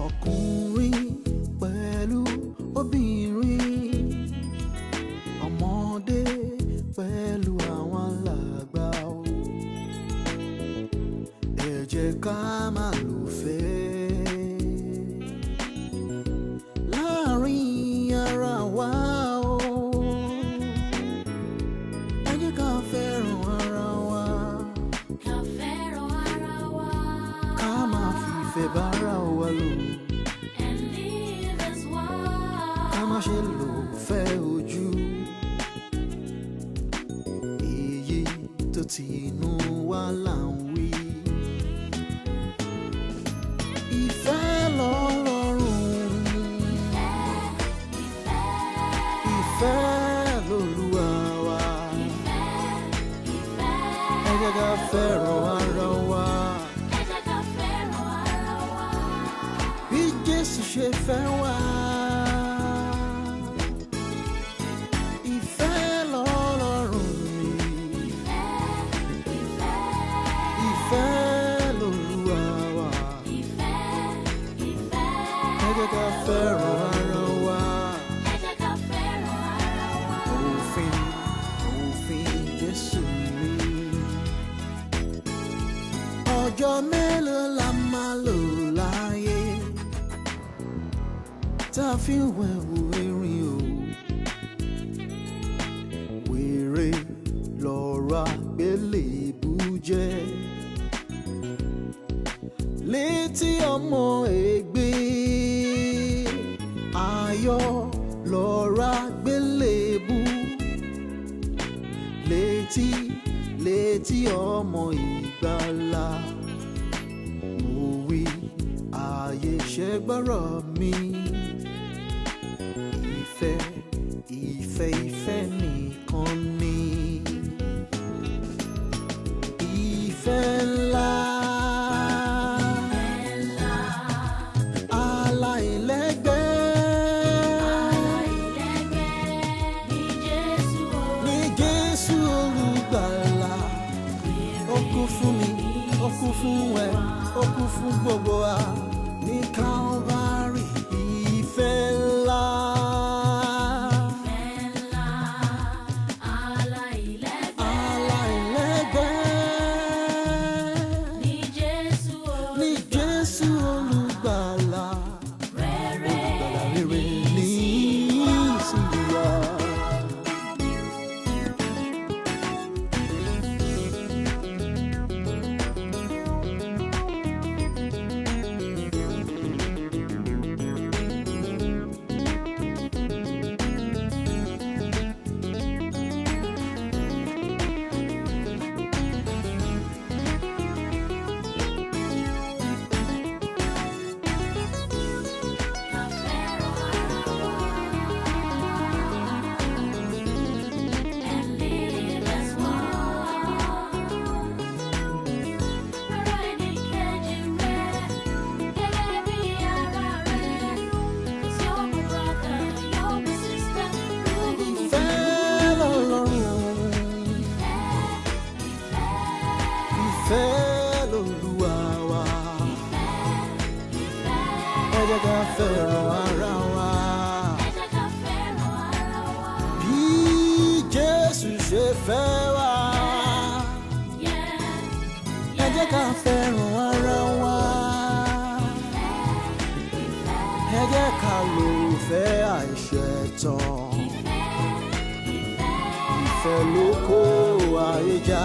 Ọkùnrin pẹ̀lú obìnrin, ọmọdé pẹ̀lú àwọn alàgbà o. Ẹ jẹ́ ká máa lùfẹ́ láàrin ara wa o. Ẹ jẹ́ ká fẹ́ràn ara wa, ká máa fìfẹ́ bára wa lò. Ká má ṣe lò fẹ́ ojú, èyí tó ti inú wa là ń wí. Ìfẹ́ lọ́lọ́run, ìfẹ́ lolúwa wa. Ẹ jẹ́ ká fẹ́ràn ara wa, bí Jésù ṣe fẹ́ wa. Ẹ jẹ́ ká fẹ́ràn ara wa. Òfin Jésù ni. Ọjọ́ mélòó la máa lò láyé tá a fi ń wẹ̀wù erin o? Wèrè lọ̀rọ̀ àgbélébù jẹ́ létí ọmọ ègbé, ayọ̀ lọ̀rọ̀ àgbélébù létí ọmọ ìgbàlà. Mo wí ààyè ṣẹ́gbọ́rọ̀ mi, ìfẹ́ nìkan ni. Ìfẹ́ ńlá ó kú fún ẹ, ó kú fún gbogbo wa ní Calvary. Ìfẹ́ ńlá, aláìlẹ́gbẹ́ ní Jésù olùgbàlà, rere ní ìsìnyà. Ìfẹ́ lolúwa wa. Ẹ jẹ́ ká fẹ́ràn ara wa, bí Jésù ṣe fẹ́ wa. Ẹ jẹ́ ká fẹ́ràn ara wa, ẹ jẹ́ ká lò fẹ́ àìṣẹ̀tàn. Ìfẹ́ ló kó ayé já.